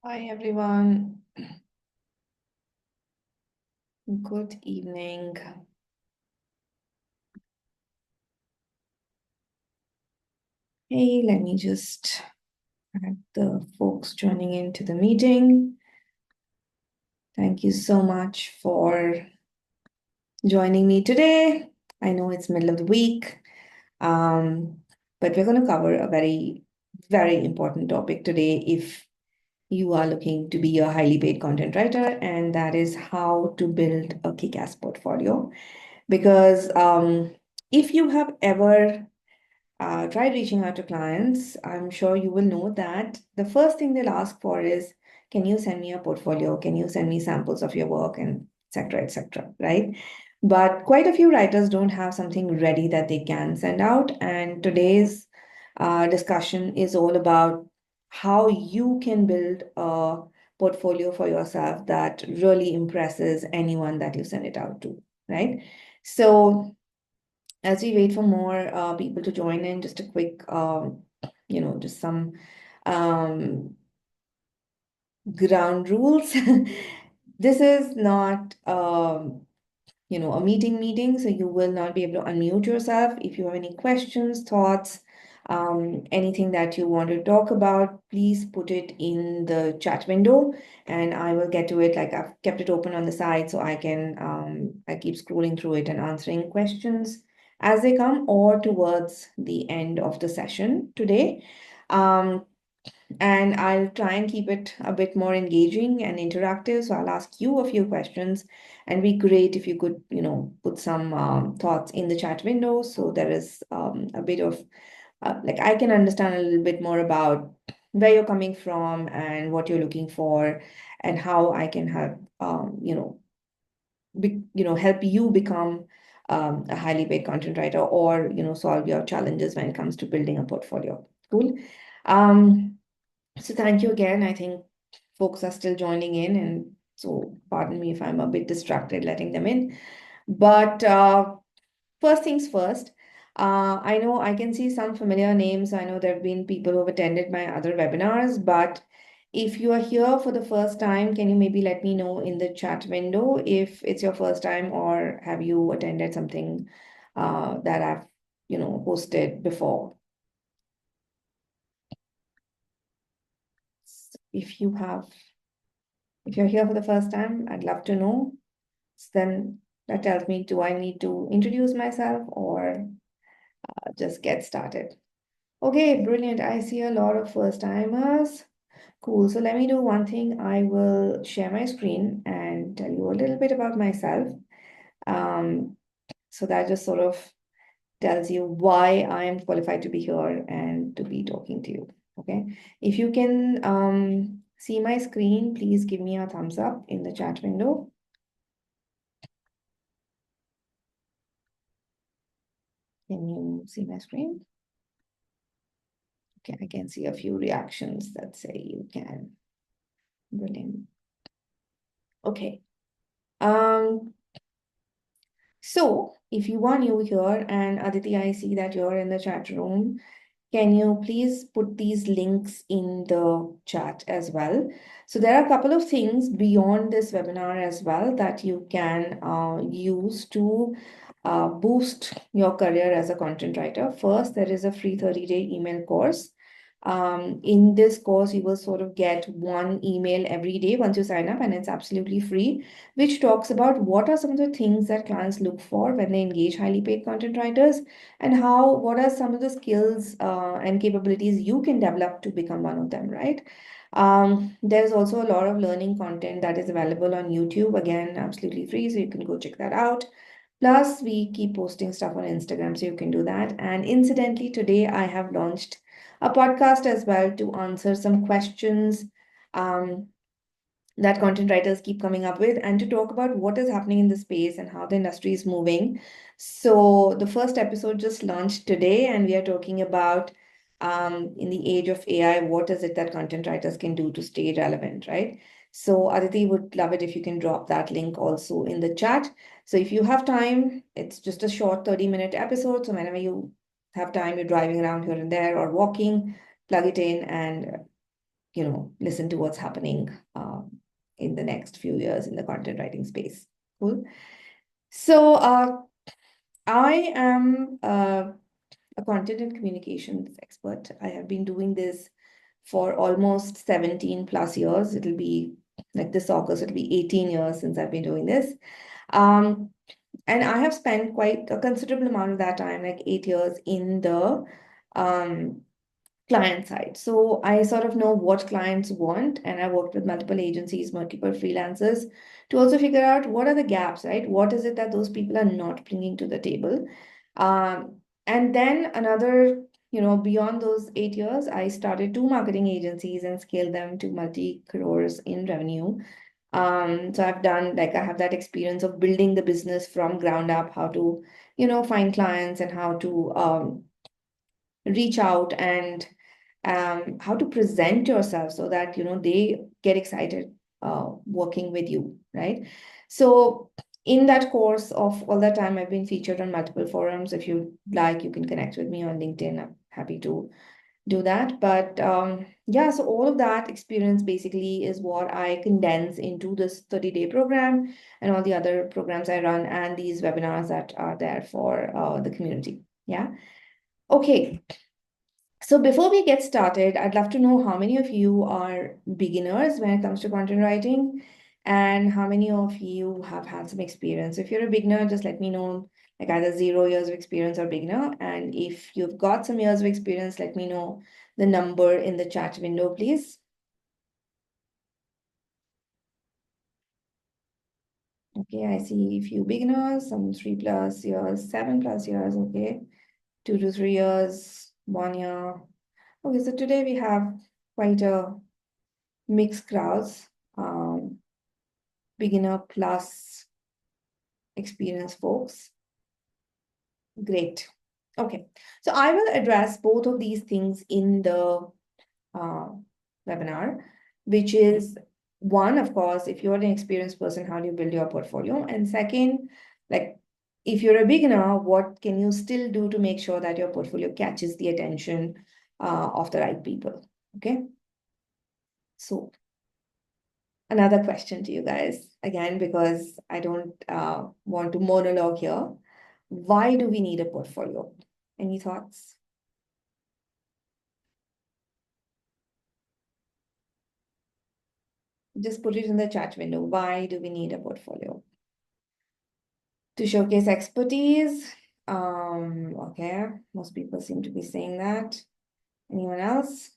Hi everyone. Good evening. Hey, let me just add the folks joining into the meeting. Thank you so much for joining me today. I know it's middle of the week, but we're going to cover a very important topic today if you are looking to be a highly paid content writer, and that is how to build a kick-ass portfolio. Because if you have ever try reaching out to clients, I'm sure you will know that the first thing they'll ask for is, can you send me a portfolio? Can you send me samples of your work and et cetera, right? But quite a few writers don't have something ready that they can send out. And today's discussion is all about how you can build a portfolio for yourself that really impresses anyone that you send it out to, right? So as we wait for more people to join in, just a quick, just some um, ground rules. This is not, a meeting, so you will not be able to unmute yourself. If you have any questions, thoughts, anything that you want to talk about, please put it in the chat window and I will get to it. Like I've kept it open on the side so I keep scrolling through it and answering questions as they come or towards the end of the session today. Um, and I'll try and keep it a bit more engaging and interactive. So I'll ask you a few questions and be great if you could, put some thoughts in the chat window. So there is a bit of like I can understand a little bit more about where you're coming from and what you're looking for and how I can help, help you become a highly paid content writer or, solve your challenges when it comes to building a portfolio. Cool. Um, so thank you again. I think folks are still joining in, and so pardon me if I'm a bit distracted letting them in. But first things first, I know I can see some familiar names. I know there have been people who have attended my other webinars, but if you are here for the first time, can you maybe let me know in the chat window if it's your first time or have you attended something that I've, hosted before? If you have If you're here for the first time, I'd love to know. Then that tells me, do I need to introduce myself or just get started? Okay, brilliant. I see a lot of first timers. Cool. So let me do one thing. I will share my screen and tell you a little bit about myself. Um, so that just sort of tells you why I am qualified to be here and to be talking to you. Okay. If you can see my screen, please give me a thumbs up in the chat window. Can you see my screen? Okay, I can see a few reactions that say you can. Brilliant. Okay. So if you are new here and Aditi, I see that you're in the chat room, can you please put these links in the chat as well? So there are a couple of things beyond this webinar as well that you can use to boost your career as a content writer. First, there is a free 30-day email course. In this course, you will sort of get one email every day once you sign up, and it's absolutely free, which talks about what are some of the things that clients look for when they engage highly paid content writers and what are some of the skills and capabilities you can develop to become one of them, right? There's also a lot of learning content that is available on YouTube, again, absolutely free, so you can go check that out. Plus, we keep posting stuff on Instagram, so you can do that. And incidentally, today I have launched a podcast as well to answer some questions um, that content writers keep coming up with and to talk about what is happening in the space and how the industry is moving. So the first episode just launched today, and we are talking about in the age of AI, what is it that content writers can do to stay relevant, right? So Aditi would love it if you can drop that link also in the chat. So if you have time, it's just a short 30-minute episode. So whenever you have time, you're driving around here and there or walking, plug it in and listen to what's happening in the next few years in the content writing space. Cool. So I am a content and communications expert. I have been doing this for almost 17 plus years. It'll be like this August, it'll be 18 years since I've been doing this. Um, and I have spent quite a considerable amount of that time, like 8 years, in the um, client side. So I sort of know what clients want, and I worked with multiple agencies, multiple freelancers to also figure out what are the gaps, right? What is it that those people are not bringing to the table? And then another, beyond those 8 years, I started two marketing agencies and scaled them to multi crores in revenue. So I've done like I have that experience of building the business from ground up, how to, find clients and how to reach out and how to present yourself so that they get excited working with you, right? So in that course of all that time, I've been featured on multiple forums. If you like, you can connect with me on LinkedIn. I'm happy to do that. But yeah, so all of that experience basically is what I condense into this 30-day program and all the other programs I run and these webinars that are there for the community. Yeah. Okay. So before we get started, I'd love to know how many of you are beginners when it comes to content writing and how many of you have had some experience. If you're a beginner, just let me know, like either 0 years of experience or beginner. And if you've got some years of experience, let me know the number in the chat window, please. Okay, I see a few beginners, some 3+ years, 7+ years, okay, 2 to 3 years, 1 year. Okay, so today we have quite a mixed crowds, beginner plus experienced folks. Great. Okay, so I will address both of these things in the uh, webinar, which is one, of course, if you're an experienced person, how do you build your portfolio? And second, like if you're a beginner, what can you still do to make sure that your portfolio catches the attention of the right people? Okay. So another question to you guys, again, because I don't want to monologue here. Why do we need a portfolio? Any thoughts? Just put it in the chat window. Why do we need a portfolio? To showcase expertise. Okay, most people seem to be saying that. Anyone else?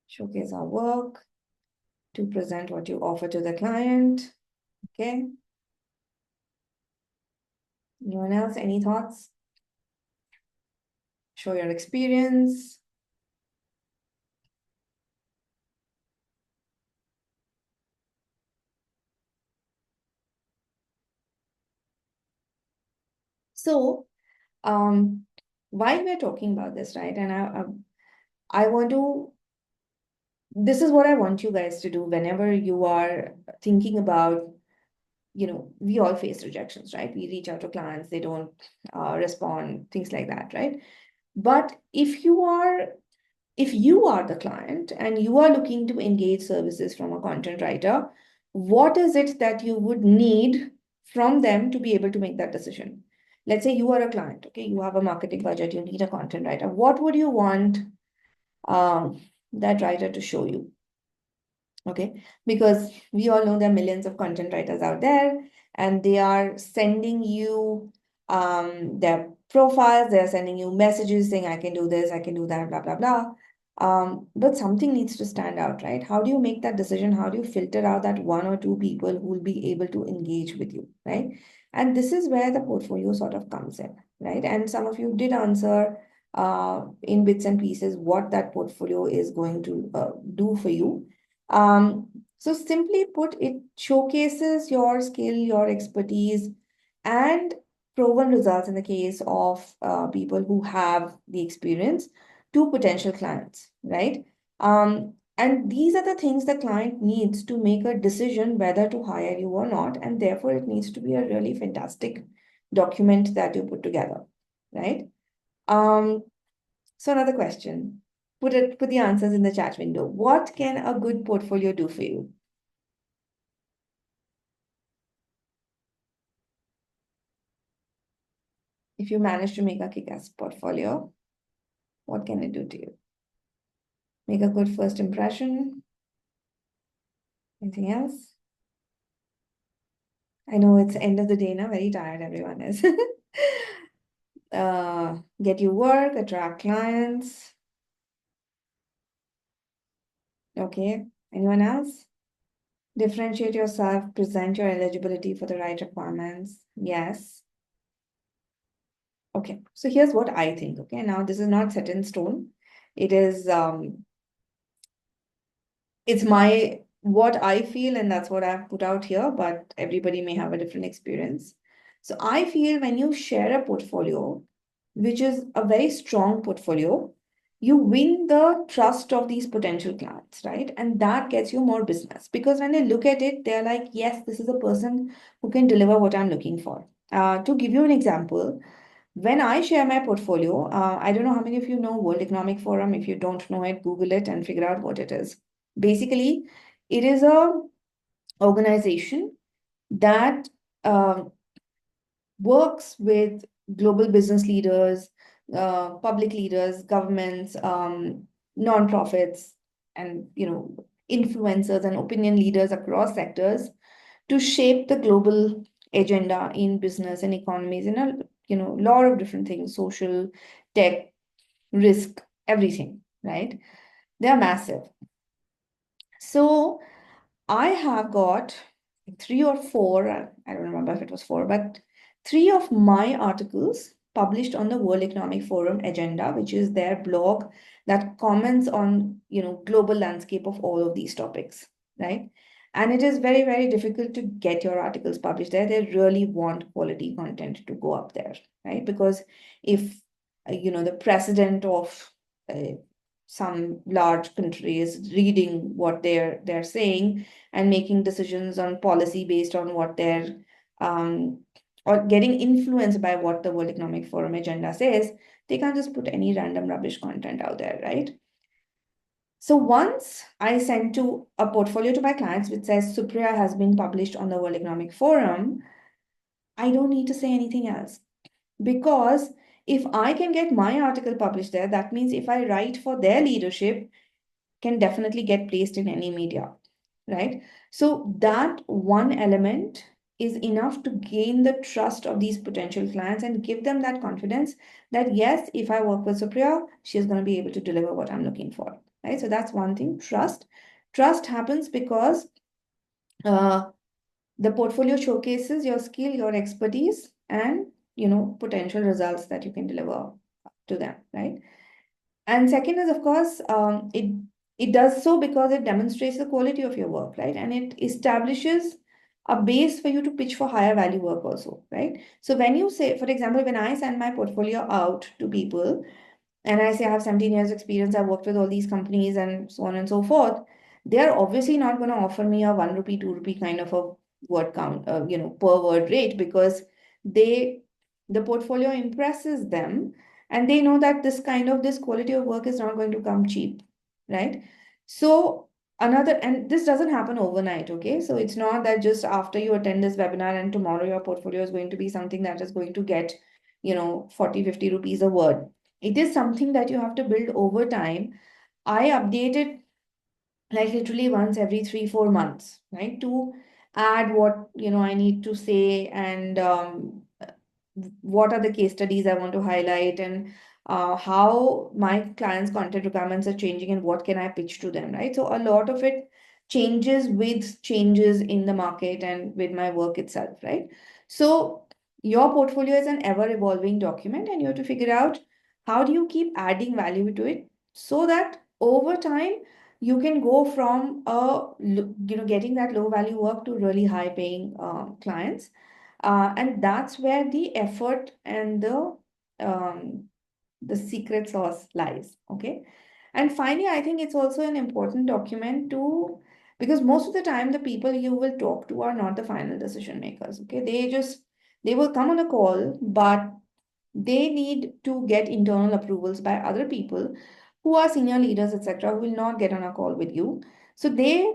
Showcase our work, to present what you offer to the client. Okay. Anyone else? Any thoughts? Show your experience. So, while we're talking about this, right? And I want to, this is what I want you guys to do whenever you are thinking about, we all face rejections, right? We reach out to clients, they don't respond, things like that, right? But if you are the client and you are looking to engage services from a content writer, what is it that you would need from them to be able to make that decision? Let's say you are a client, okay, you have a marketing budget, you need a content writer. What would you want that writer to show you? Okay, because we all know there are millions of content writers out there and they are sending you their profiles, they're sending you messages saying, I can do this, I can do that, blah, blah, blah. But something needs to stand out, right? How do you make that decision? How do you filter out that one or two people who will be able to engage with you, right? And this is where the portfolio sort of comes in, right? And some of you did answer in bits and pieces what that portfolio is going to do for you. So simply put, it showcases your skill, your expertise, and proven results in the case of people who have the experience to potential clients, right? And these are the things the client needs to make a decision whether to hire you or not, and therefore it needs to be a really fantastic document that you put together, right? Um, so another question. Put the answers in the chat window. What can a good portfolio do for you? If you manage to make a kick-ass portfolio, what can it do to you? Make a good first impression? Anything else? I know it's end of the day now, very tired everyone is. Get you work, attract clients. Okay. Anyone else? Differentiate yourself, present your eligibility for the right requirements. Yes. Okay. So here's what I think. Okay. Now this is not set in stone. It is it's my what I feel, and that's what I've put out here, but everybody may have a different experience. So I feel when you share a portfolio, which is a very strong portfolio, you win the trust of these potential clients, right? And that gets you more business because when they look at it, they're like, yes, this is a person who can deliver what I'm looking for. To give you an example, when I share my portfolio, I don't know how many of you know World Economic Forum. If you don't know it, Google it and figure out what it is. Basically, it is a organization that works with global business leaders, public leaders, governments, nonprofits, and influencers and opinion leaders across sectors to shape the global agenda in business and economies in a lot of different things, social, tech, risk, everything, right? They are massive. So I have got three or four, I don't remember if it was four, but three of my articles published on the World Economic Forum agenda, which is their blog that comments on, global landscape of all of these topics, right? And it is very, very difficult to get your articles published there. They really want quality content to go up there, right? Because if, the president of some large country is reading what they're saying and making decisions on policy based on what they're um, or getting influenced by what the World Economic Forum agenda says, they can't just put any random rubbish content out there, right? So once I send to a portfolio to my clients which says Supriya has been published on the World Economic Forum, I don't need to say anything else because if I can get my article published there, that means if I write for their leadership, can definitely get placed in any media, right? So that one element is enough to gain the trust of these potential clients and give them that confidence that yes, if I work with Supriya, she's going to be able to deliver what I'm looking for, right? So that's one thing, trust. Trust happens because uh, the portfolio showcases your skill, your expertise, and potential results that you can deliver to them, right? And second is, of course, it does so because it demonstrates the quality of your work, right? And it establishes a base for you to pitch for higher value work also, right? So when you say, for example, when I send my portfolio out to people, and I say I have 17 years experience, I've worked with all these companies and so on and so forth, they are obviously not going to offer me a 1 rupee, 2 rupee kind of a word count, per word rate because they, the portfolio impresses them and they know that this quality of work is not going to come cheap, right? So another, and this doesn't happen overnight, okay? So it's not that just after you attend this webinar and tomorrow your portfolio is going to be something that is going to get, 40, 50 rupees a word. It is something that you have to build over time. I update it like literally once every 3, 4 months, right? To add what I need to say and what are the case studies I want to highlight and how my clients' content requirements are changing and what can I pitch to them, right? So a lot of it changes with changes in the market and with my work itself, right? So your portfolio is an ever evolving document and you have to figure out how do you keep adding value to it so that over time you can go from getting that low value work to really high paying clients, and that's where the effort and the secret sauce lies. Okay. And finally, I think it's also an important document to, because most of the time the people you will talk to are not the final decision makers. Okay. They will come on a call, but they need to get internal approvals by other people who are senior leaders, etc., who will not get on a call with you. So they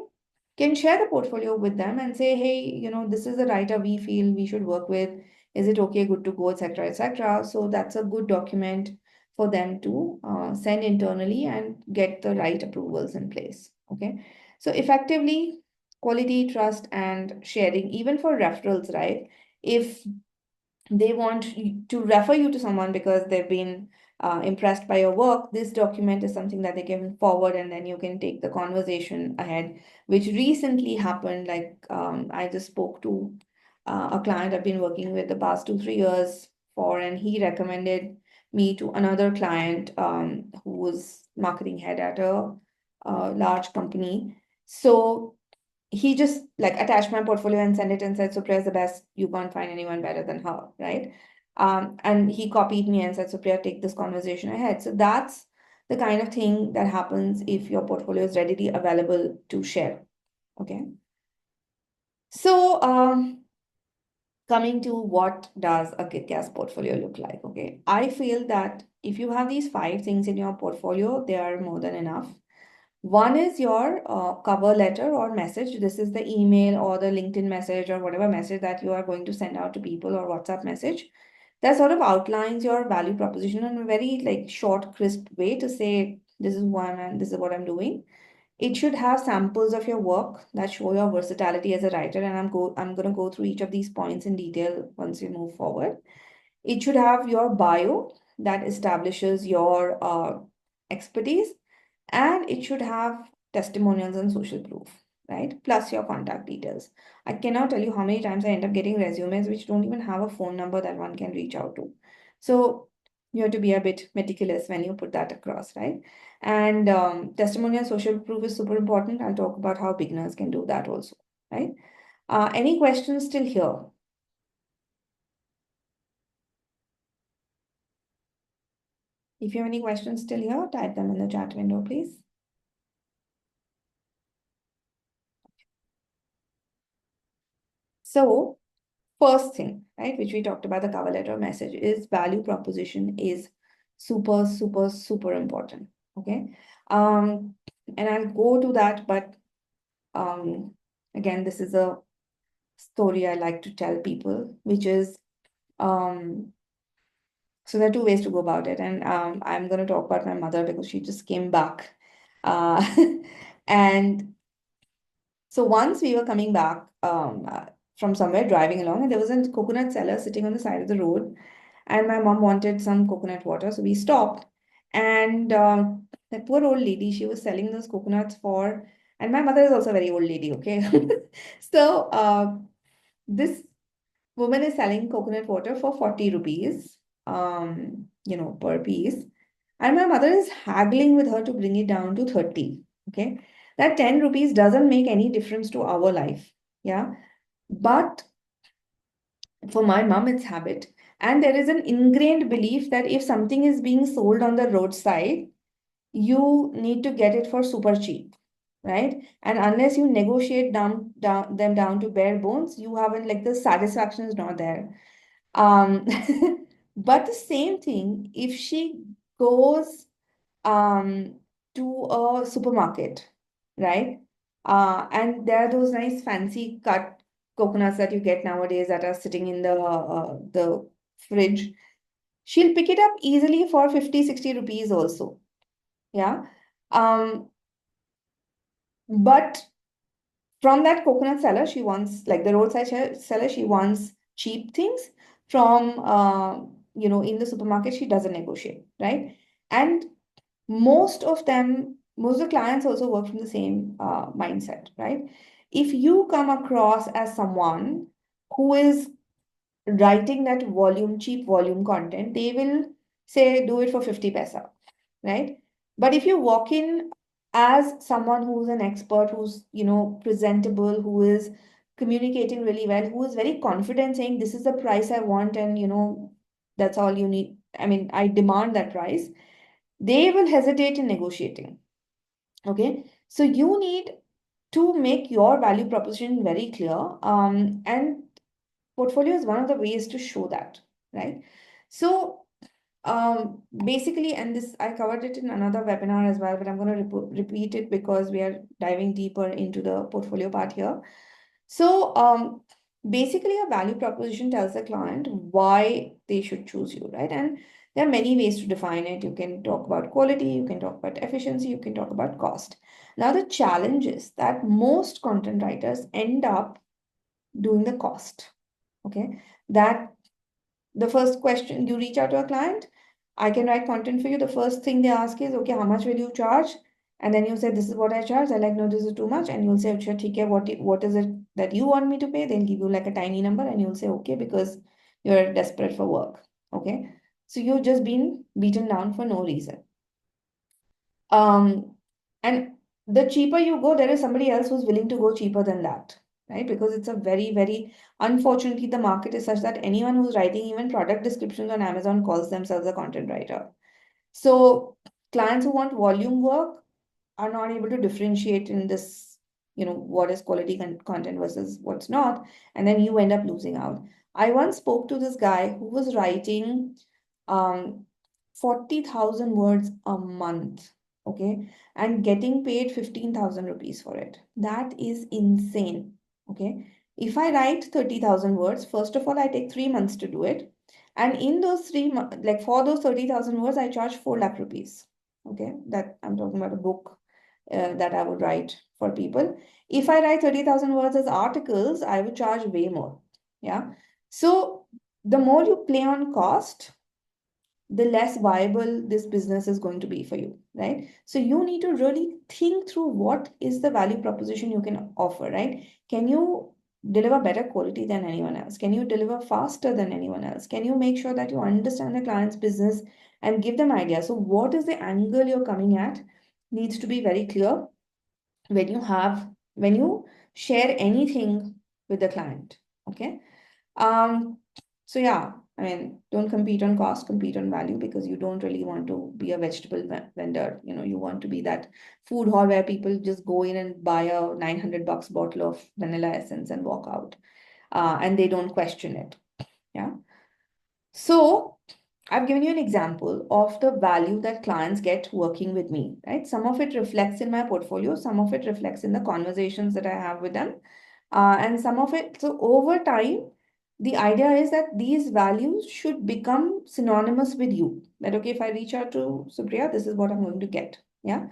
can share the portfolio with them and say, hey, this is the writer we feel we should work with. Is it okay, good to go, etc., etc. So that's a good document for them to send internally and get the right approvals in place. Okay. So effectively, quality, trust, and sharing, even for referrals, right? If they want to refer you to someone because they've been impressed by your work, this document is something that they can forward, and then you can take the conversation ahead, which recently happened. Like, I just spoke to a client I've been working with the past 2, 3 years for, and he recommended me to another client who was marketing head at a large company. So he just like attached my portfolio and sent it and said, Supriya is the best. You can't find anyone better than her, right? And he copied me and said, Supriya, take this conversation ahead. So that's the kind of thing that happens if your portfolio is readily available to share. Okay. So coming to what does a Kickass portfolio look like? Okay. I feel that if you have these 5 things in your portfolio, they are more than enough. One is your cover letter or message. This is the email or the LinkedIn message or whatever message that you are going to send out to people, or WhatsApp message that sort of outlines your value proposition in a very like short, crisp way to say, this is who I am and this is what I'm doing. It should have samples of your work that show your versatility as a writer. And I'm going to go through each of these points in detail once we move forward. It should have your bio that establishes your expertise, and it should have testimonials and social proof, right? Plus your contact details. I cannot tell you how many times I end up getting resumes which don't even have a phone number that one can reach out to. So you have to be a bit meticulous when you put that across, right? And testimonial social proof is super important. I'll talk about how beginners can do that also, right? Any questions still here? If you have any questions still here, type them in the chat window, please. So, first thing, right, which we talked about the cover letter message, is value proposition is super, super, super important. Okay. And I'll go to that, but again, this is a story I like to tell people, which is so there are 2 ways to go about it. And I'm going to talk about my mother because she just came back. Uh, and so once we were coming back from somewhere driving along, and there was a coconut seller sitting on the side of the road, and my mom wanted some coconut water, so we stopped. And that poor old lady, she was selling those coconuts for, and my mother is also a very old lady, okay? So this woman is selling coconut water for 40 rupees, per piece. And my mother is haggling with her to bring it down to 30. Okay. That 10 rupees doesn't make any difference to our life. Yeah. But for my mom, it's habit. And there is an ingrained belief that if something is being sold on the roadside, you need to get it for super cheap, right? And unless you negotiate them down to bare bones, you haven't, like, the satisfaction is not there. Um, but the same thing, if she goes um, to a supermarket, right? And there are those nice fancy cut coconuts that you get nowadays that are sitting in the fridge. She'll pick it up easily for 50, 60 rupees also. Yeah. Um, but from that coconut seller, she wants, like the roadside seller, she wants cheap things. From, in the supermarket, she doesn't negotiate, right? And most of the clients also work from the same mindset, right? If you come across as someone who is writing that cheap volume content, they will say, do it for 50 paisa, right? But if you walk in as someone who's an expert, who's, presentable, who is communicating really well, who is very confident saying, this is the price I want, and, that's all you need. I mean, I demand that price. They will hesitate in negotiating. Okay. So you need to make your value proposition very clear. And portfolio is one of the ways to show that, right? So Basically, and this I covered it in another webinar as well, but I'm going to repeat it because we are diving deeper into the portfolio part here. So, basically, a value proposition tells the client why they should choose you, right? And there are many ways to define it. You can talk about quality, you can talk about efficiency, you can talk about cost. Now, the challenge is that most content writers end up doing the cost. Okay, that the first question you reach out to a client, I can write content for you. The first thing they ask is, okay, how much will you charge? And then you say, this is what I charge. They're like, no, this is too much. And you'll say, "Acha, theek hai, what is it that you want me to pay?" They'll give you like a tiny number and you'll say, okay, because you're desperate for work. Okay. So you've just been beaten down for no reason. Um, and the cheaper you go, there is somebody else who's willing to go cheaper than that, right? Because it's a very, very, unfortunately, the market is such that anyone who's writing even product descriptions on Amazon calls themselves a content writer. So clients who want volume work are not able to differentiate in this, what is quality content versus what's not. And then you end up losing out. I once spoke to this guy who was writing um 40,000 words a month, okay, and getting paid 15,000 rupees for it. That is insane, okay. If I write 30,000 words, first of all, I take 3 months to do it. And in those 3 months, like for those 30,000 words, I charge 4 lakh rupees. Okay, that I'm talking about a book that I would write for people. If I write 30,000 words as articles, I would charge way more. Yeah. So the more you play on cost, the less viable this business is going to be for you, right? So you need to really think through what is the value proposition you can offer, right? Can you deliver better quality than anyone else? Can you deliver faster than anyone else? Can you make sure that you understand the client's business and give them ideas? So what is the angle you're coming at needs to be very clear when you share anything with the client. Okay. Um, so yeah, I mean, don't compete on cost, compete on value because you don't really want to be a vegetable vendor. You want to be that food hall where people just go in and buy a 900 bucks bottle of vanilla essence and walk out, and they don't question it. Yeah. So I've given you an example of the value that clients get working with me, right? Some of it reflects in my portfolio, some of it reflects in the conversations that I have with them, and some of it. So over time, the idea is that these values should become synonymous with you. That, okay, if I reach out to Supriya, this is what I'm going to get. Yeah.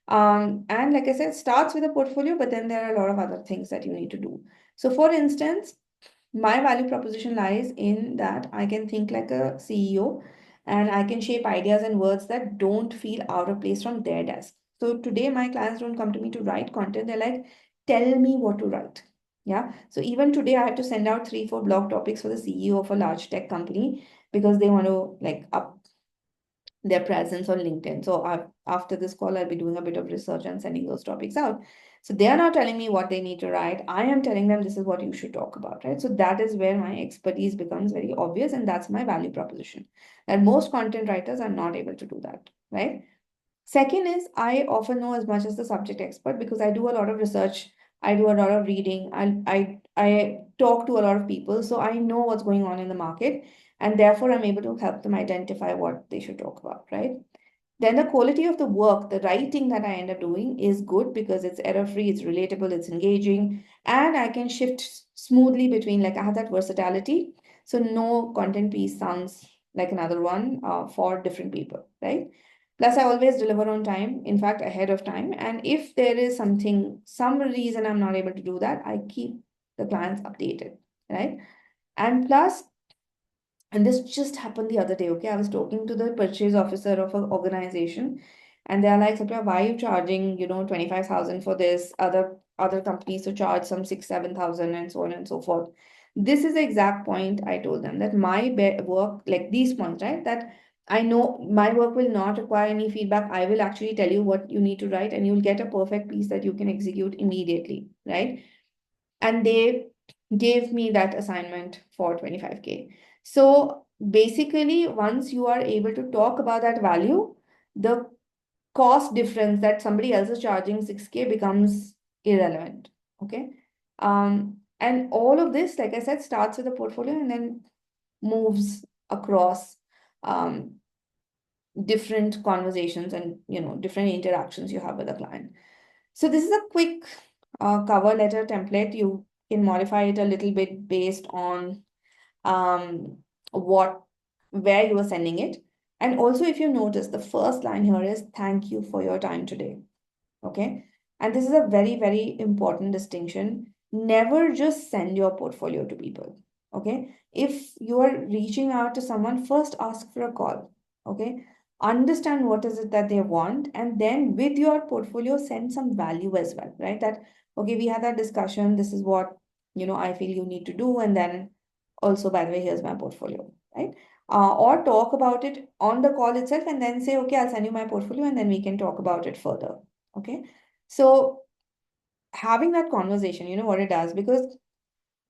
And like I said, starts with a portfolio, but then there are a lot of other things that you need to do. So for instance, my value proposition lies in that I can think like a CEO and I can shape ideas and words that don't feel out of place from their desk. So today, my clients don't come to me to write content. They're like, tell me what to write. Yeah. So even today, I had to send out 3, 4 blog topics for the CEO of a large tech company because they want to like up their presence on LinkedIn. So after this call, I'll be doing a bit of research and sending those topics out. So they are not telling me what they need to write. I am telling them this is what you should talk about, right? So that is where my expertise becomes very obvious, and that's my value proposition. And most content writers are not able to do that, right? Second is I often know as much as the subject expert because I do a lot of research. I do a lot of reading. I talk to a lot of people, so I know what's going on in the market, and therefore I'm able to help them identify what they should talk about, right? Then the quality of the work, the writing that I end up doing is good because it's error-free, it's relatable, it's engaging, and I can shift smoothly between, like, I have that versatility. So no content piece sounds like another one for different people, right? Plus, I always deliver on time, in fact, ahead of time. And if there is some reason I'm not able to do that, I keep the clients updated, right? And plus, and this just happened the other day, okay? I was talking to the purchase officer of an organization, and they're like, Satya, why are you charging, 25,000 for this? Other companies to charge some 6, 7,000 and so on and so forth. This is the exact point I told them that my work, like these points, right? That I know my work will not require any feedback. I will actually tell you what you need to write, and you'll get a perfect piece that you can execute immediately, right? And they gave me that assignment for 25K. So basically, once you are able to talk about that value, the cost difference that somebody else is charging 6K becomes irrelevant. Okay. And all of this, like I said, starts with a portfolio and then moves across. Um, different conversations and different interactions you have with a client. So this is a quick cover letter template. You can modify it a little bit based on um, what where you are sending it. And also, if you notice, the first line here is thank you for your time today. Okay. And this is a very, very important distinction. Never just send your portfolio to people. Okay. If you are reaching out to someone, first ask for a call. Okay. Understand what is it that they want. And then with your portfolio, send some value as well, right? That, okay, we had that discussion. This is what, I feel you need to do. And then also, by the way, here's my portfolio, right? Or talk about it on the call itself and then say, okay, I'll send you my portfolio and then we can talk about it further. Okay. So having that conversation, you know what it does, because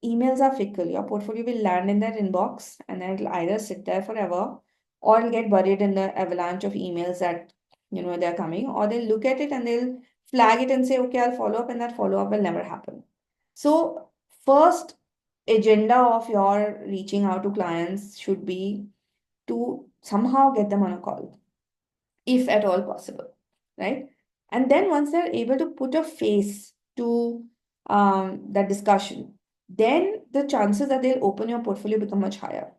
emails are fickle. Your portfolio will land in their inbox and then it'll either sit there forever or it'll get buried in the avalanche of emails that, they're coming, or they'll look at it and they'll flag it and say, okay, I'll follow up, and that follow up will never happen. So, first agenda of your reaching out to clients should be to somehow get them on a call, if at all possible, right? And then once they're able to put a face to that discussion, then the chances that they'll open your portfolio become much higher.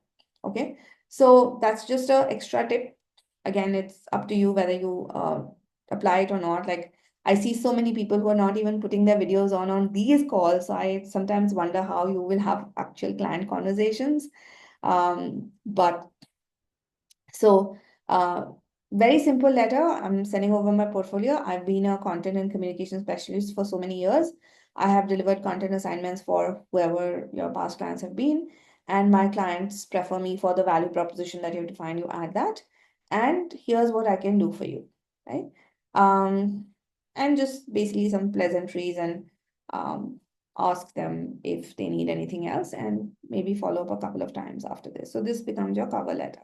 Okay, so that's just a extra tip. Again, it's up to you whether you apply it or not. Like, I see so many people who are not even putting their videos on these calls. So I sometimes wonder how you will have actual client conversations. But so, very simple letter. I'm sending over my portfolio. I've been a content and communication specialist for so many years. I have delivered content assignments for whoever your past clients have been, and my clients prefer me for the value proposition that you have defined. You add that, and here's what I can do for you, right? Um, and just basically some pleasantries and ask them if they need anything else, and maybe follow up a couple of times after this. So this becomes your cover letter.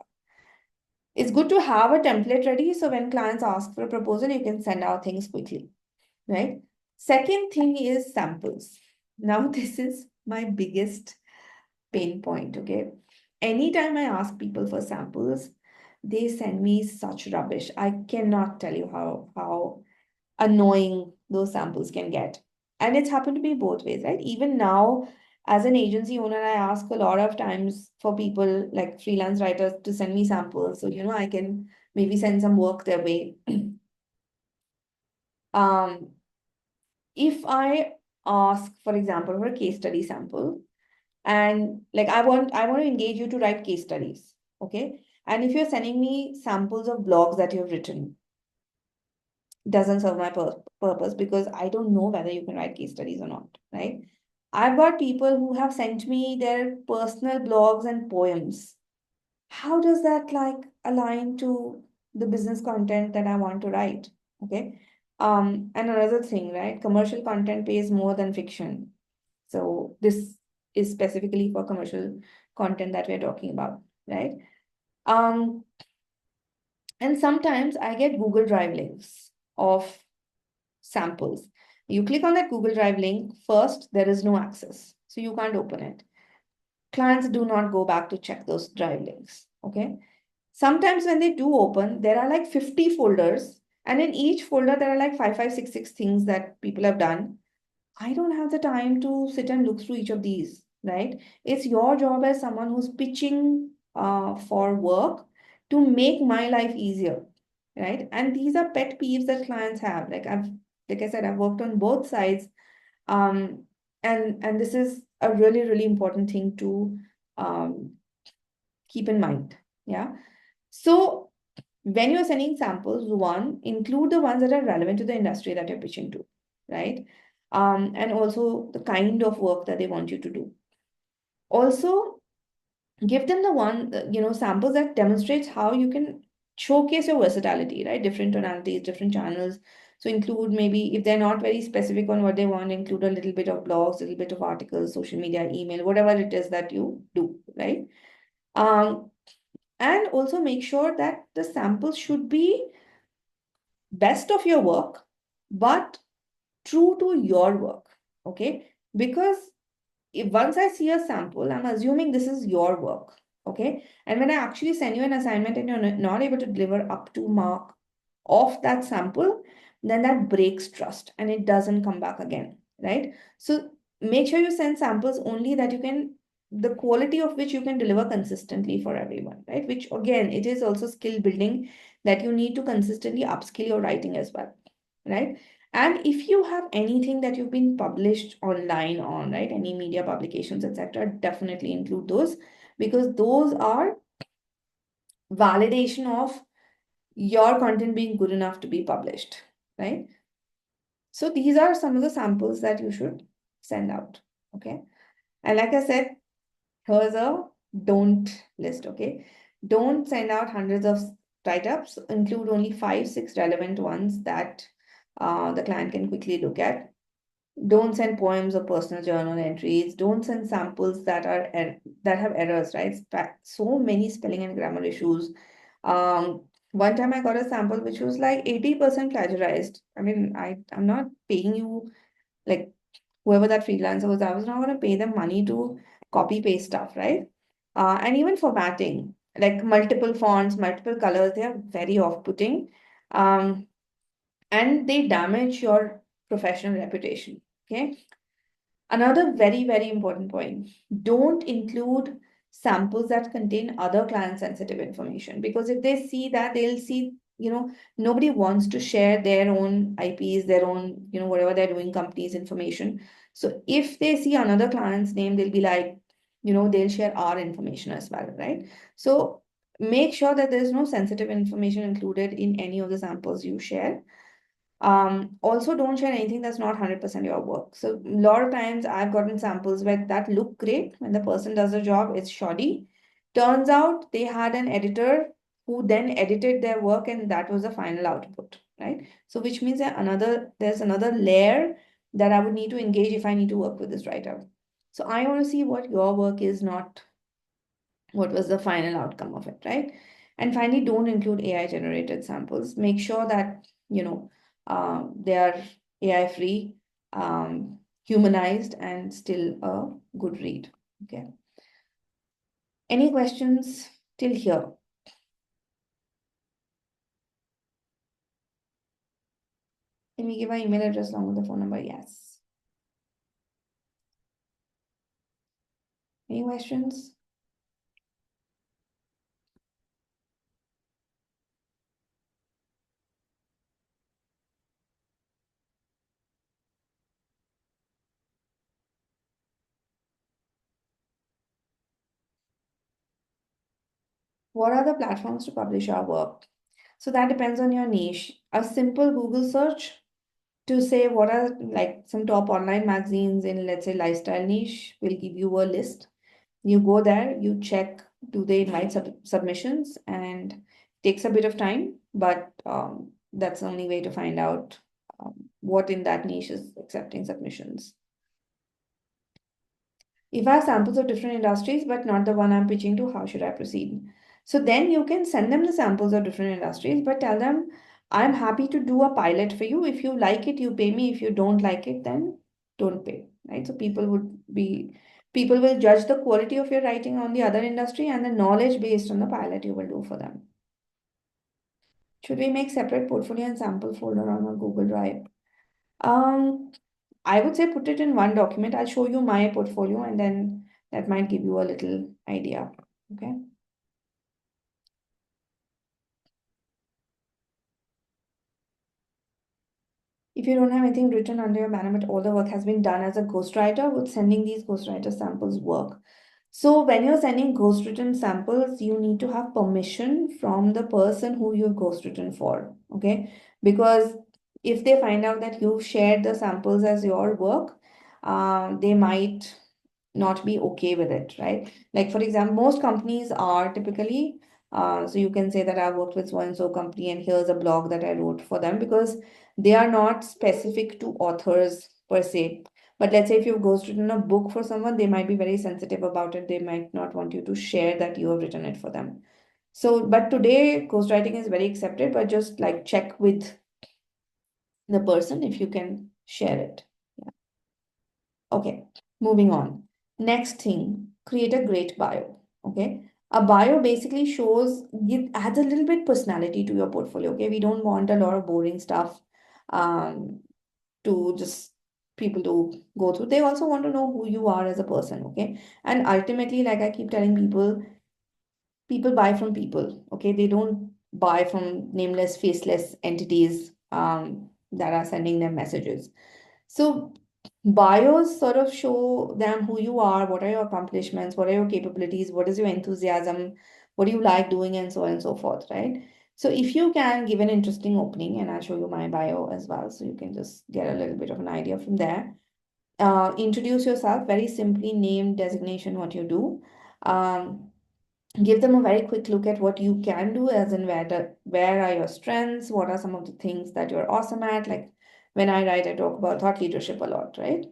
It's good to have a template ready so when clients ask for a proposal, you can send out things quickly, right? Second thing is samples. Now, this is my biggest pain point, okay? Anytime I ask people for samples, they send me such rubbish. I cannot tell you how annoying those samples can get. And it's happened to me both ways, right? Even now, as an agency owner, I ask a lot of times for people like freelance writers to send me samples. So, I can maybe send some work their way. Um, if I ask, for example, for a case study sample, and like I want to engage you to write case studies, okay? And if you're sending me samples of blogs that you've written, doesn't serve my purpose because I don't know whether you can write case studies or not, right? I've got people who have sent me their personal blogs and poems. How does that like align to the business content that I want to write? Okay. And another thing, right? Commercial content pays more than fiction. So this is specifically for commercial content that we're talking about, right? Um, and sometimes I get Google Drive links of samples. You click on that Google Drive link, first, there is no access. So you can't open it. Clients do not go back to check those drive links. Okay. Sometimes when they do open, there are like 50 folders, and in each folder, there are like 5, 5, 6 things that people have done. I don't have the time to sit and look through each of these, right? It's your job as someone who's pitching for work to make my life easier, right? And these are pet peeves that clients have. Like I said, I've worked on both sides, um, and this is a really, really important thing to um, keep in mind. Yeah. So when you're sending samples, one, include the ones that are relevant to the industry that you're pitching to, right? And also the kind of work that they want you to do. Also, give them the samples that demonstrates how you can showcase your versatility, right? Different tonalities, different channels. So include, maybe if they're not very specific on what they want, include a little bit of blogs, a little bit of articles, social media, email, whatever it is that you do, right? Um, and also make sure that the samples should be best of your work, but true to your work. Okay. Because if once I see a sample, I'm assuming this is your work. Okay. And when I actually send you an assignment and you're not able to deliver up to mark of that sample, then that breaks trust and it doesn't come back again, right? So make sure you send samples only that you can, the quality of which you can deliver consistently for everyone, right? Which again, it is also skill building that you need to consistently upskill your writing as well, right? And if you have anything that you've been published online on, right, any media publications, etc., definitely include those because those are validation of your content being good enough to be published, right? So these are some of the samples that you should send out, okay? And like I said, here's a don't list, okay? Don't send out hundreds of write-ups. Include only 5, 6 relevant ones that the client can quickly look at. Don't send poems or personal journal entries. Don't send samples that are that have errors, right? So many spelling and grammar issues. One time I got a sample which was like 80% plagiarized. I mean, I'm not paying you like whoever that freelancer was. I was not going to pay them money to copy paste stuff, right? And even formatting, like multiple fonts, multiple colors, they are very off-putting. Um, and they damage your professional reputation. Okay. Another very, very important point, don't include samples that contain other client sensitive information because if they see that, they'll see, nobody wants to share their own IPs, their own, whatever they're doing, company's information. So if they see another client's name, they'll be like, they'll share our information as well, right? So make sure that there's no sensitive information included in any of the samples you share. Also don't share anything that's not 100% your work. So a lot of times I've gotten samples where that look great when the person does the job, it's shoddy. Turns out they had an editor who then edited their work and that was the final output, right? So which means that there's another layer that I would need to engage if I need to work with this writer. So I want to see what your work is, not what was the final outcome of it, right? And finally, don't include AI generated samples. Make sure that, they are AI free, humanized, and still a good read. Okay. Any questions till here? Can we give our email address along with the phone number? Yes. Any questions? What are the platforms to publish our work? So that depends on your niche. A simple Google search to say what are like some top online magazines in, let's say, lifestyle niche will give you a list. You go there, you check, do they invite submissions, and takes a bit of time, but that's the only way to find out what in that niche is accepting submissions. If I have samples of different industries, but not the one I'm pitching to, how should I proceed? So then you can send them the samples of different industries, but tell them, I'm happy to do a pilot for you. If you like it, you pay me. If you don't like it, then don't pay, right? So people will judge the quality of your writing on the other industry and the knowledge based on the pilot you will do for them. Should we make separate portfolio and sample folder on our Google Drive? Um, I would say put it in one document. I'll show you my portfolio and then that might give you a little idea. Okay. If you don't have anything written under your banner, but all the work has been done as a ghostwriter, would sending these ghostwriter samples work? So when you're sending ghostwritten samples, you need to have permission from the person who you've ghostwritten for. Okay. Because if they find out that you've shared the samples as your work, they might not be okay with it, right? Like, for example, most companies are typically, so you can say that I worked with so and so company and here's a blog that I wrote for them because they are not specific to authors per se. But let's say if you've ghostwritten a book for someone, they might be very sensitive about it. They might not want you to share that you have written it for them. So, but today ghostwriting is very accepted, but just like check with the person if you can share it. Yeah. Okay, moving on. Next thing, create a great bio. Okay. A bio basically shows, it adds a little bit personality to your portfolio. Okay, we don't want a lot of boring stuff um, to just people to go through. They also want to know who you are as a person. Okay, and ultimately, like I keep telling people, people buy from people. Okay, they don't buy from nameless, faceless entities that are sending them messages. So bios sort of show them who you are, what are your accomplishments, what are your capabilities, what is your enthusiasm, what do you like doing, and so on and so forth, right? So if you can give an interesting opening, and I'll show you my bio as well, so you can just get a little bit of an idea from there. Introduce yourself very simply, name, designation, what you do. Give them a very quick look at what you can do, as in where are your strengths, what are some of the things that you're awesome at. Like when I write, I talk about thought leadership a lot, right?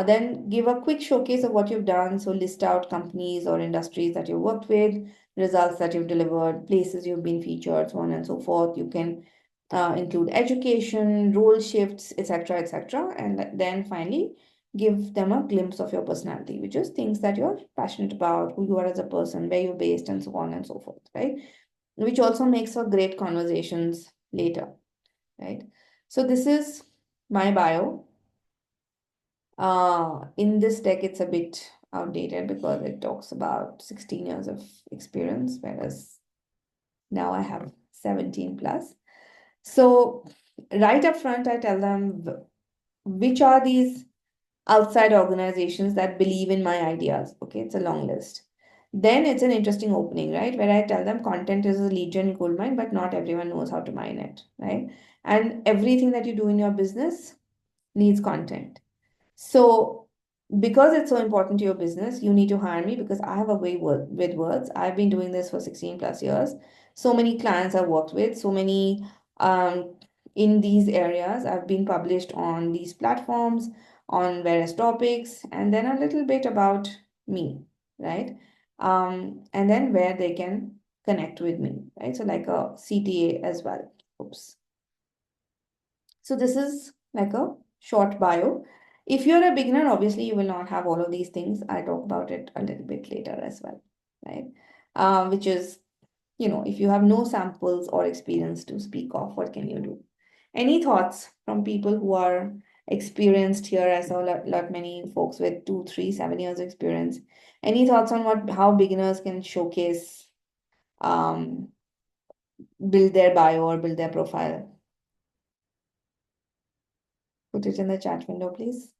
Then give a quick showcase of what you've done. So list out companies or industries that you've worked with, results that you've delivered, places you've been featured, so on and so forth. You can include education, role shifts, etc., etc. And then finally, give them a glimpse of your personality, which is things that you're passionate about, who you are as a person, where you're based, and so on and so forth, right? Which also makes for great conversations later, right? So this is my bio. In this deck, it's a bit outdated because it talks about 16 years of experience, whereas now I have 17 plus. So right up front, I tell them which are these outside organizations that believe in my ideas. Okay, it's a long list. Then it's an interesting opening, right? Where I tell them content is a legion gold mine, but not everyone knows how to mine it, right? And everything that you do in your business needs content. So, because it's so important to your business, you need to hire me because I have a way with words. I've been doing this for 16 plus years. So many clients I've worked with, so many in these areas. I've been published on these platforms on various topics, and then a little bit about me, right? And then where they can connect with me, right? So, like a CTA as well. Oops. So this is like a short bio. If you're a beginner, obviously you will not have all of these things. I talk about it a little bit later as well, right? Which is, if you have no samples or experience to speak of, what can you do? Any thoughts from people who are experienced here? I saw lot many folks with 2, 3, 7 years experience. Any thoughts on how beginners can showcase, um, build their bio or build their profile? Put it in the chat window, please.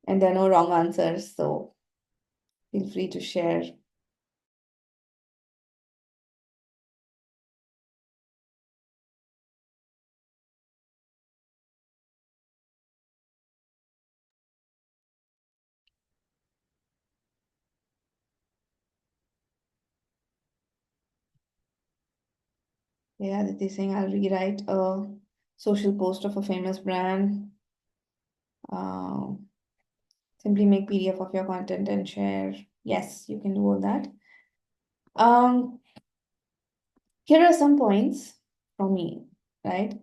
And there are no wrong answers, so feel free to share. Yeah, that is saying I'll rewrite a social post of a famous brand. Uh, Simply make PDF of your content and share. Yes, you can do all that. Um, Here are some points from me, right?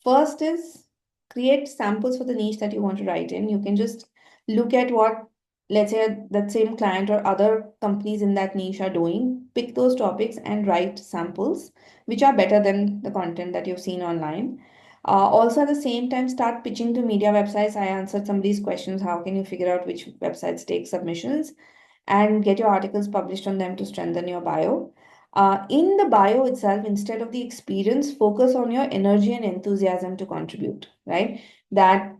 First is create samples for the niche that you want to write in. You can just look at what, let's say, that same client or other companies in that niche are doing, pick those topics and write samples, which are better than the content that you've seen online. Also, at the same time, start pitching to media websites. I answered some of these questions. How can you figure out which websites take submissions? And get your articles published on them to strengthen your bio. In the bio itself, instead of the experience, focus on your energy and enthusiasm to contribute, right? That,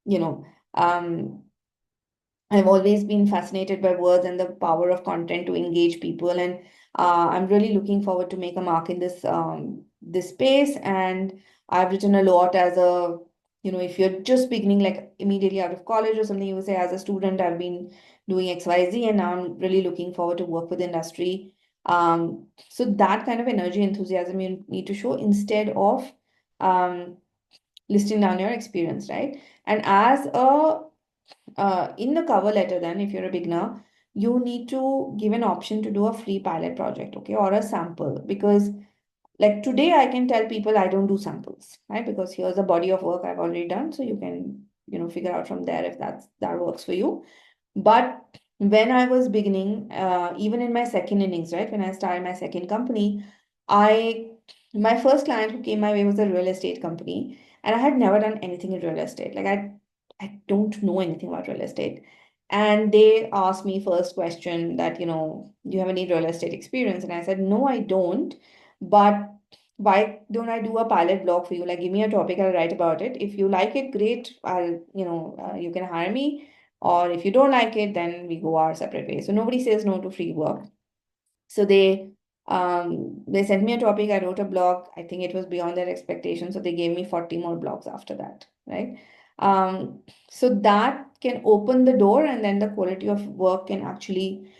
you know, um, I've always been fascinated by words and the power of content to engage people, and I'm really looking forward to make a mark in this space. And I've written a lot as a, if you're just beginning, like immediately out of college or something, you would say, as a student, I've been doing XYZ, and now I'm really looking forward to work with industry. So that kind of energy, enthusiasm you need to show instead of um, listing down your experience, right? And as a in the cover letter, then, if you're a beginner, you need to give an option to do a free pilot project, okay, or a sample. Because, like today, I can tell people I don't do samples, right? Because here's a body of work I've already done, so you can figure out from there if that works for you. But when I was beginning, even in my second innings, right, when I started my second company, I my first client who came my way was a real estate company, and I had never done anything in real estate. Like I don't know anything about real estate. And they asked me first question that, do you have any real estate experience? And I said, no, I don't. But why don't I do a pilot blog for you? Like, give me a topic, I'll write about it. If you like it, great. You can hire me. Or if you don't like it, then we go our separate ways. So nobody says no to free work. So they sent me a topic. I wrote a blog. I think it was beyond their expectations. So they gave me 40 more blogs after that, right? Um, so that can open the door, and then the quality of work can actually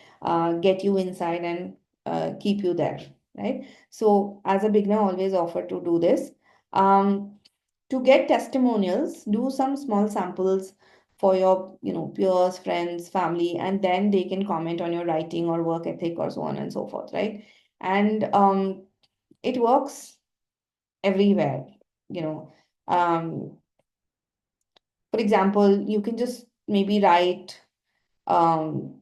get you inside and keep you there, right? So as a beginner, always offer to do this. Um, to get testimonials, do some small samples for your, peers, friends, family, and then they can comment on your writing or work ethic or so on and so forth, right? And it works everywhere, you know. Um, for example, you can just maybe write um,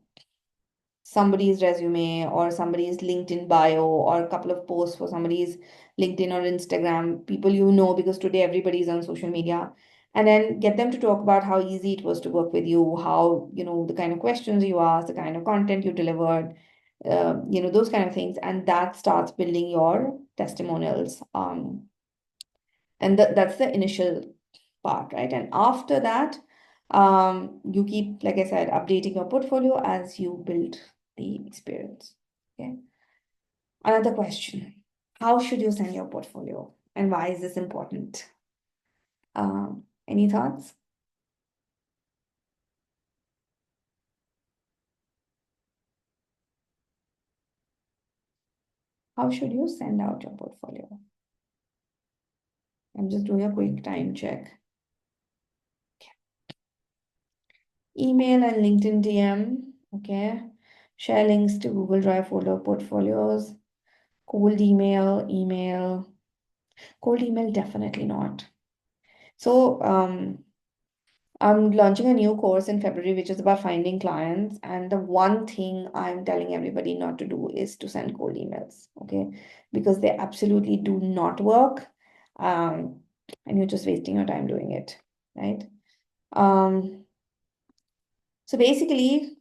somebody's resume or somebody's LinkedIn bio or a couple of posts for somebody's LinkedIn or Instagram, people because today everybody's on social media, and then get them to talk about how easy it was to work with you, how, the kind of questions you asked, the kind of content you delivered, those kind of things. And that starts building your testimonials. And that's the initial part, right? And after that, you keep, like I said, updating your portfolio as you build the experience. Okay. Another question. How should you send your portfolio? And why is this important? Any thoughts? How should you send out your portfolio? I'm just doing a quick time check. Email and LinkedIn DM. Okay. Share links to Google Drive folder portfolios. Cold email. Cold email, definitely not. So, I'm launching a new course in February, which is about finding clients. And the one thing I'm telling everybody not to do is to send cold emails, okay? Because they absolutely do not work. Um, and you're just wasting your time doing it, right? Um, so basically,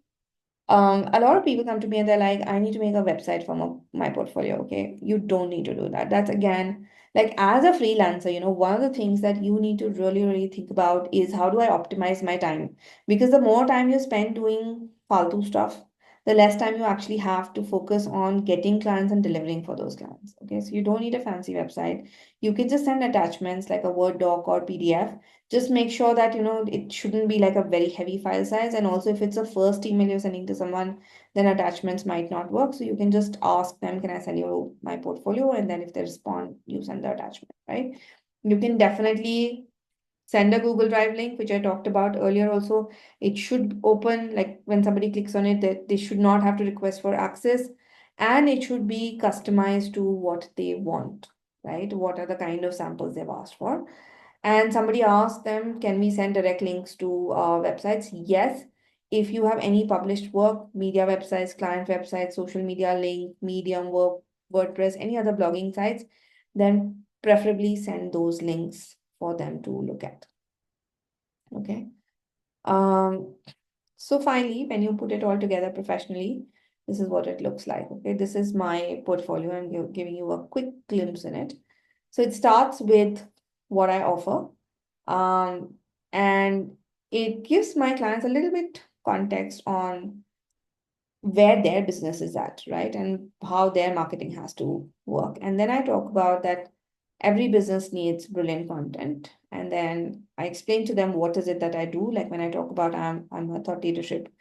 a lot of people come to me and they're like, I need to make a website for my portfolio. Okay. You don't need to do that. That's again, like as a freelancer, one of the things that you need to really, really think about is how do I optimize my time? Because the more time you spend doing faltu stuff, the less time you actually have to focus on getting clients and delivering for those clients. Okay. So you don't need a fancy website. You can just send attachments like a Word doc or PDF. Just make sure that it shouldn't be like a very heavy file size. And also if it's a first email you're sending to someone, then attachments might not work. So you can just ask them, can I send you my portfolio? And then if they respond, you send the attachment, right? You can definitely send a Google Drive link, which I talked about earlier also. It should open, like when somebody clicks on it, that they should not have to request for access, and it should be customized to what they want, right? What are the kind of samples they've asked for. And somebody asked them, can we send direct links to websites? Yes. If you have any published work, media websites, client websites, social media link, Medium, WordPress, any other blogging sites, then preferably send those links for them to look at. Okay. Um, so finally, when you put it all together professionally, this is what it looks like. Okay. This is my portfolio. I'm giving you a quick glimpse in it. So it starts with what I offer. Um, and it gives my clients a little bit context on where their business is at, right? And how their marketing has to work. And then I talk about that every business needs brilliant content. And then I explain to them what is it that I do. Like when I talk about I'm a thought leadership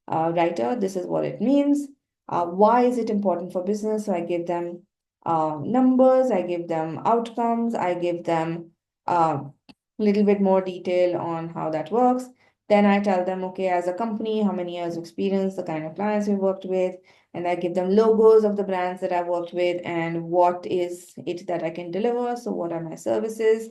writer, this is what it means. Why is it important for business? So I give them numbers, I give them outcomes, I give them a little bit more detail on how that works. Then I tell them, okay, as a company, how many years experience, the kind of clients we worked with, and I give them logos of the brands that I've worked with and what is it that I can deliver. So what are my services?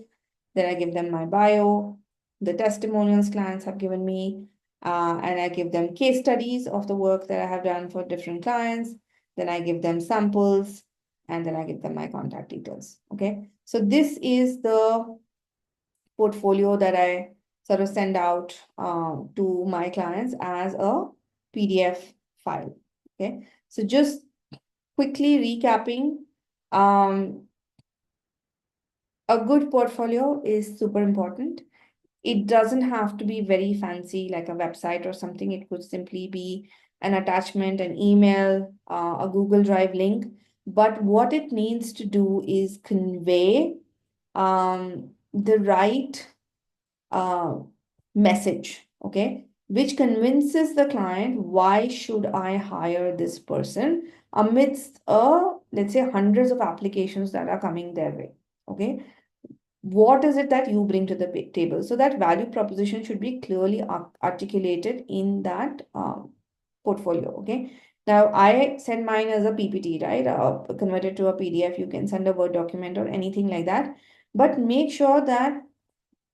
Then I give them my bio. the testimonials clients have given me, and I give them case studies of the work that I have done for different clients. Then I give them samples, and then I give them my contact details. Okay. So this is the portfolio that I sort of send out to my clients as a PDF file. Okay. So just quickly recapping, um, a good portfolio is super important. It doesn't have to be very fancy like a website or something. It could simply be an attachment, an email, a Google Drive link. But what it needs to do is convey the right uh, message, okay, which convinces the client why should I hire this person amidst let's say hundreds of applications that are coming their way, okay. What is it that you bring to the table? So that value proposition should be clearly articulated in that portfolio. Okay. Now I send mine as a PPT, right? Convert it to a PDF. You can send a Word document or anything like that. But make sure that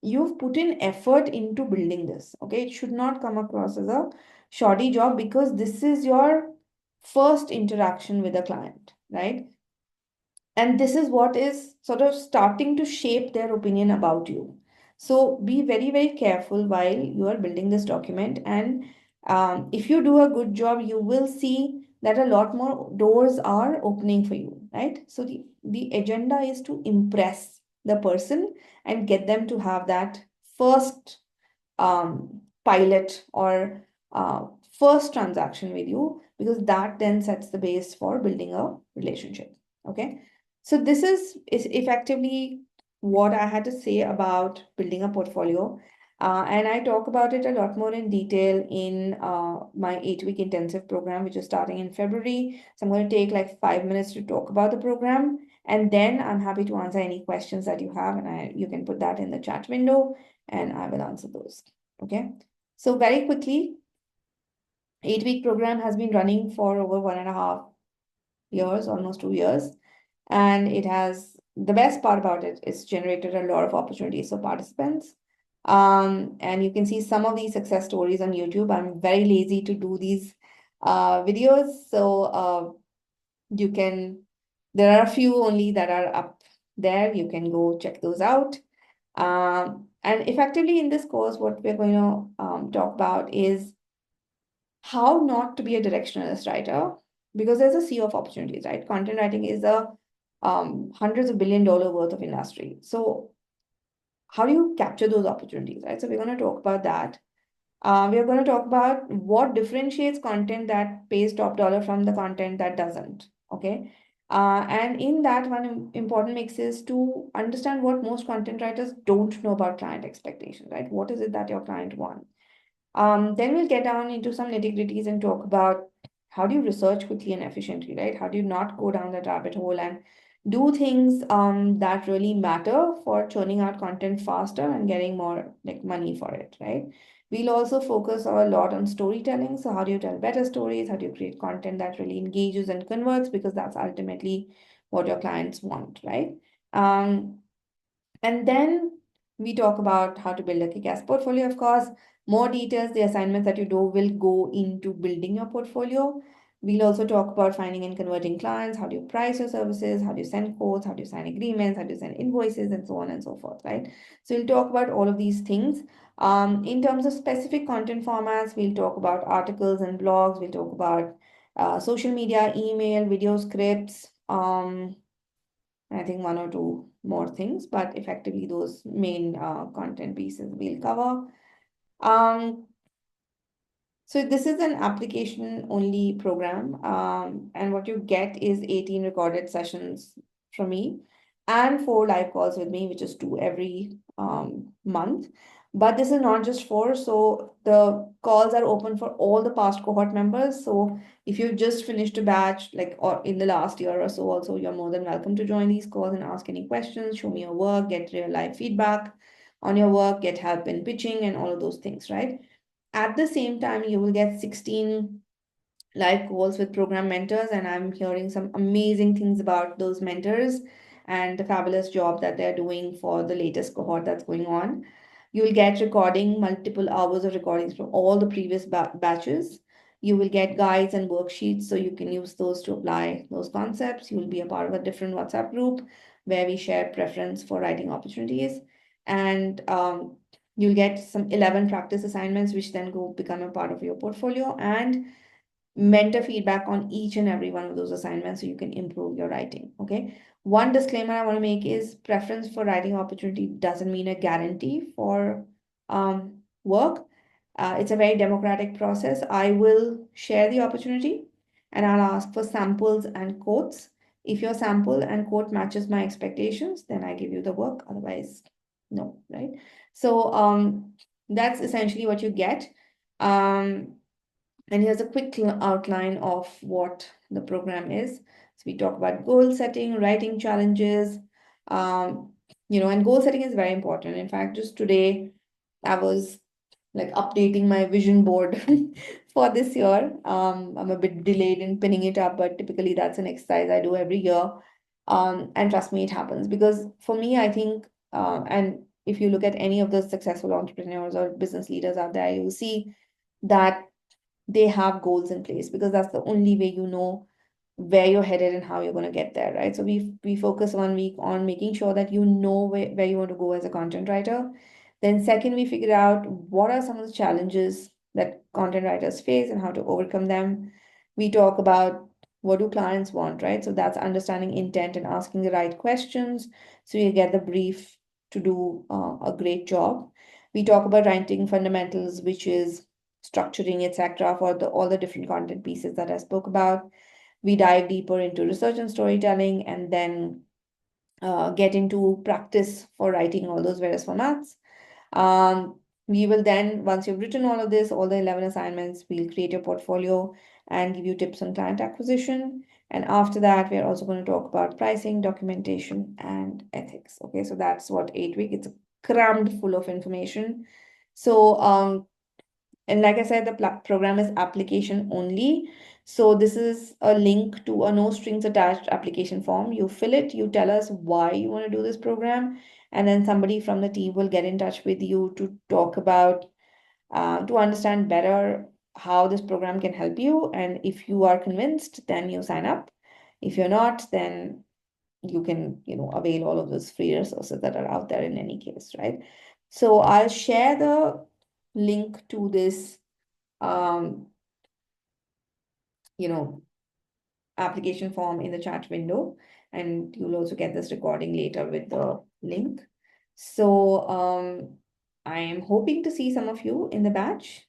you've put in effort into building this. Okay. It should not come across as a shoddy job because this is your first interaction with a client, right? And this is what is sort of starting to shape their opinion about you. So be very, very careful while you are building this document. And if you do a good job, you will see that a lot more doors are opening for you, right? So the agenda is to impress the person and get them to have that first pilot or first transaction with you, because that then sets the base for building a relationship. Okay. So this is effectively what I had to say about building a portfolio. And I talk about it a lot more in detail in my 8-week intensive program, which is starting in February. So I'm going to take like 5 minutes to talk about the program. And then I'm happy to answer any questions that you have. And you can put that in the chat window and I will answer those. Okay. So very quickly, 8-week program has been running for over 1.5 years, almost 2 years. And it has, the best part about it, it's generated a lot of opportunities for participants. And you can see some of these success stories on YouTube. I'm very lazy to do these videos. So you can, there are a few only that are up there. You can go check those out. And effectively in this course, what we're going to talk about is how not to be a directionalist writer, because there's a sea of opportunities, right? Content writing is a hundreds of $1 billion worth of industry. So how do you capture those opportunities, right? So we're going to talk about that. We are going to talk about what differentiates content that pays top dollar from the content that doesn't. Okay. And in that, one important mix is to understand what most content writers don't know about client expectations, right? What is it that your client wants? Then we'll get down into some nitty-gritties and talk about how do you research quickly and efficiently, right? How do you not go down that rabbit hole and do things that really matter for churning out content faster and getting more like money for it, right? We'll also focus a lot on storytelling. So how do you tell better stories? How do you create content that really engages and converts? Because that's ultimately what your clients want, right? Um, and then we talk about how to build a Kickass portfolio, of course. More details, the assignments that you do will go into building your portfolio. We'll also talk about finding and converting clients. How do you price your services? How do you send quotes? How do you sign agreements? How do you send invoices? And so on and so forth, right? So we'll talk about all of these things. In terms of specific content formats, we'll talk about articles and blogs. We'll talk about social media, email, video scripts, I think one or two more things, but effectively those main content pieces we'll cover. Um, so this is an application only program, and what you get is 18 recorded sessions from me and 4 live calls with me, which is 2 every month. But this is not just 4, so the calls are open for all the past cohort members. So if you've just finished a batch, like or in the last year or so, also you're more than welcome to join these calls and ask any questions, show me your work, get real life feedback on your work, get help in pitching and all of those things, right? At the same time, you will get 16 live calls with program mentors, and I'm hearing some amazing things about those mentors and the fabulous job that they're doing for the latest cohort that's going on. You'll get recording, multiple hours of recordings from all the previous batches. You will get guides and worksheets so you can use those to apply those concepts. You will be a part of a different WhatsApp group where we share preference for writing opportunities. And you'll get some 11 practice assignments, which then go become a part of your portfolio, and mentor feedback on each and every one of those assignments so you can improve your writing. Okay. One disclaimer I want to make is preference for writing opportunity doesn't mean a guarantee for work. It's a very democratic process. I will share the opportunity and I'll ask for samples and quotes. If your sample and quote matches my expectations, then I give you the work. Otherwise, no, right? So that's essentially what you get. And here's a quick outline of what the program is. So we talk about goal setting, writing challenges, and goal setting is very important. In fact, just today, I was like updating my vision board for this year. I'm a bit delayed in pinning it up, but typically that's an exercise I do every year. And trust me, it happens because for me, I think, and if you look at any of the successful entrepreneurs or business leaders out there, you'll see that they have goals in place because that's the only way you know where you're headed and how you're going to get there, right? So we focus 1 week on making sure that you know where you want to go as a content writer. Then second, we figure out what are some of the challenges that content writers face and how to overcome them. We talk about what do clients want, right? So that's understanding intent and asking the right questions so you get the brief to do a great job. We talk about writing fundamentals, which is structuring, etc., for all the different content pieces that I spoke about. We dive deeper into research and storytelling, and then get into practice for writing all those various formats. We will then, once you've written all of this, all the 11 assignments, we'll create your portfolio and give you tips on client acquisition. And after that, we're also going to talk about pricing, documentation, and ethics. Okay, so that's what 8 week. It's crammed full of information. So and like I said, the program is application only. So this is a link to a no strings attached application form. You fill it, you tell us why you want to do this program, and then somebody from the team will get in touch with you to talk about, to understand better how this program can help you. And if you are convinced, then you sign up. If you're not, then you can, avail all of those free resources that are out there in any case, right? So I'll share the link to this um, you know, application form in the chat window, and you'll also get this recording later with the link. So I am hoping to see some of you in the batch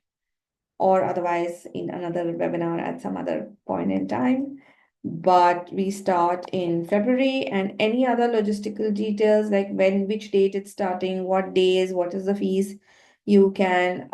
or otherwise in another webinar at some other point in time. But we start in February, and any other logistical details like which date it's starting, what days, what is the fees, you can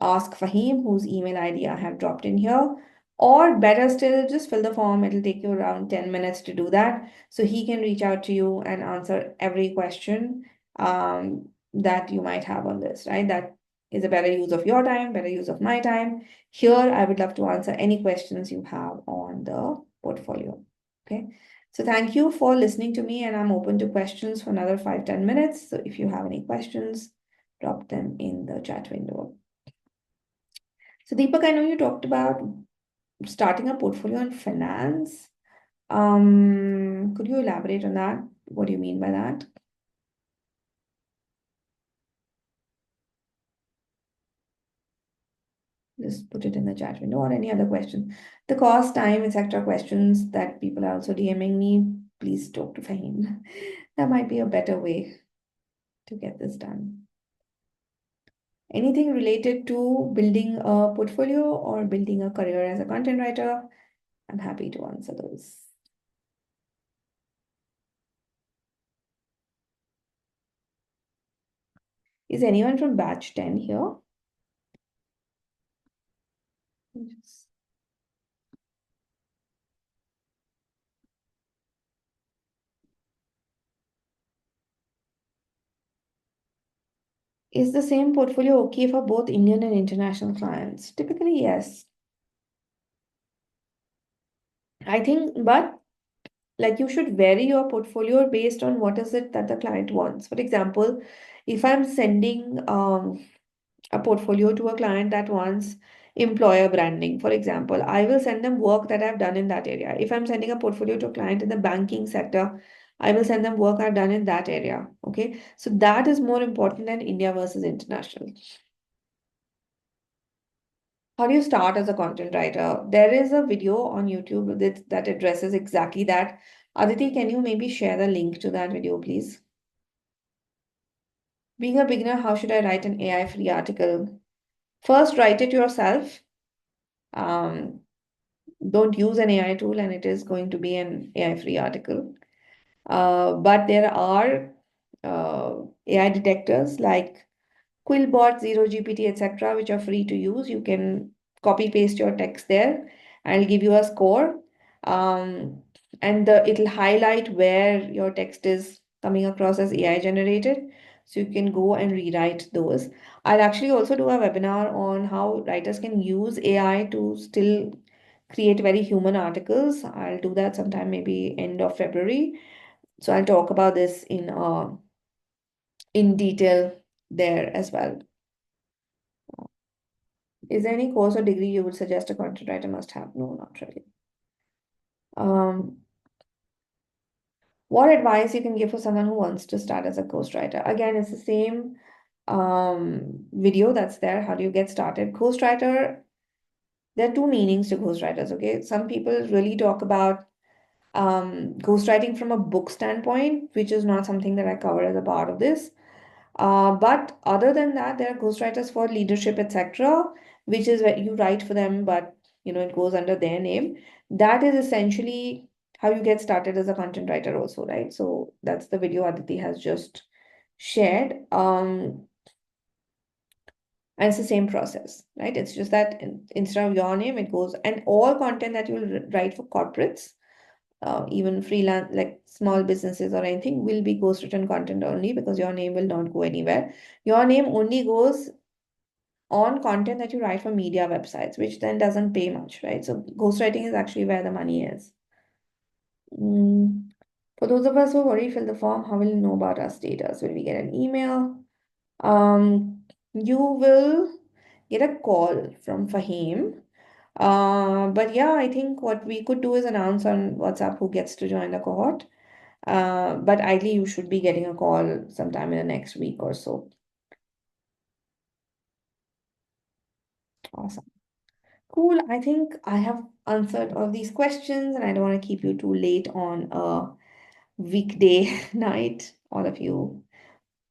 ask Fahim, whose email ID I have dropped in here. Or better still, just fill the form. It'll take you around 10 minutes to do that. So he can reach out to you and answer every question that you might have on this, right? That is a better use of your time, better use of my time. Here, I would love to answer any questions you have on the portfolio. Okay. So thank you for listening to me, and I'm open to questions for another 5-10 minutes. So if you have any questions, drop them in the chat window. So Deepak, I know you talked about starting a portfolio on finance. Could you elaborate on that? What do you mean by that? Just put it in the chat window or any other question. The cost, time, etc. questions that people are also DMing me, please talk to Fahim. That might be a better way to get this done. Anything related to building a portfolio or building a career as a content writer, I'm happy to answer those. Is anyone from batch 10 here? Yes. Is the same portfolio okay for both Indian and international clients? Typically, yes. I think, but Like you should vary your portfolio based on what is it that the client wants. For example, if I'm sending a portfolio to a client that wants employer branding, for example, I will send them work that I've done in that area. If I'm sending a portfolio to a client in the banking sector, I will send them work I've done in that area. Okay. So that is more important than India versus international. How do you start as a content writer? There is a video on YouTube that addresses exactly that. Aditi, can you maybe share the link to that video, please? Being a beginner, how should I write an AI free article? First, write it yourself. Um, don't use an AI tool, and it is going to be an AI free article. But there are AI detectors like Quillbot, Zero GPT, etc., which are free to use. You can copy paste your text there, and it'll give you a score. Um, and it'll highlight where your text is coming across as AI generated. So you can go and rewrite those. I'll actually also do a webinar on how writers can use AI to still create very human articles. I'll do that sometime maybe end of February. So I'll talk about this in detail there as well. Is there any course or degree you would suggest a content writer must have? No, not really. Um, what advice you can give for someone who wants to start as a ghostwriter? Again, it's the same video that's there. How do you get started? Ghostwriter, there are two meanings to ghostwriters, okay? Some people really talk about ghostwriting from a book standpoint, which is not something that I cover as a part of this. But other than that, there are ghostwriters for leadership, etc., which is where you write for them, but it goes under their name. That is essentially how you get started as a content writer, also, right? So that's the video Aditi has just shared. And it's the same process, right? It's just that instead of your name, it goes, and all content that you'll write for corporates, even freelance, like small businesses or anything, will be ghostwritten content only because your name will not go anywhere. Your name only goes on content that you write for media websites, which then doesn't pay much, right? So ghostwriting is actually where the money is. Mm. For those of us who already filled the form, how will you know about our status? Will we get an email? You will get a call from Fahim. But yeah, I think what we could do is announce on WhatsApp who gets to join the cohort. But ideally, you should be getting a call sometime in the next week or so. Awesome. Cool. I think I have answered all these questions, and I don't want to keep you too late on a weekday night. All of you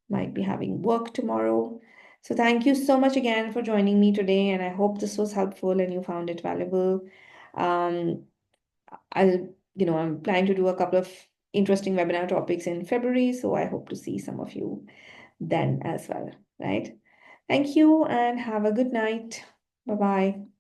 might be having work tomorrow. So thank you so much again for joining me today, and I hope this was helpful and you found it valuable. Um, I'm planning to do a couple of interesting webinar topics in February, so I hope to see some of you then as well, right? Thank you and have a good night. Bye bye.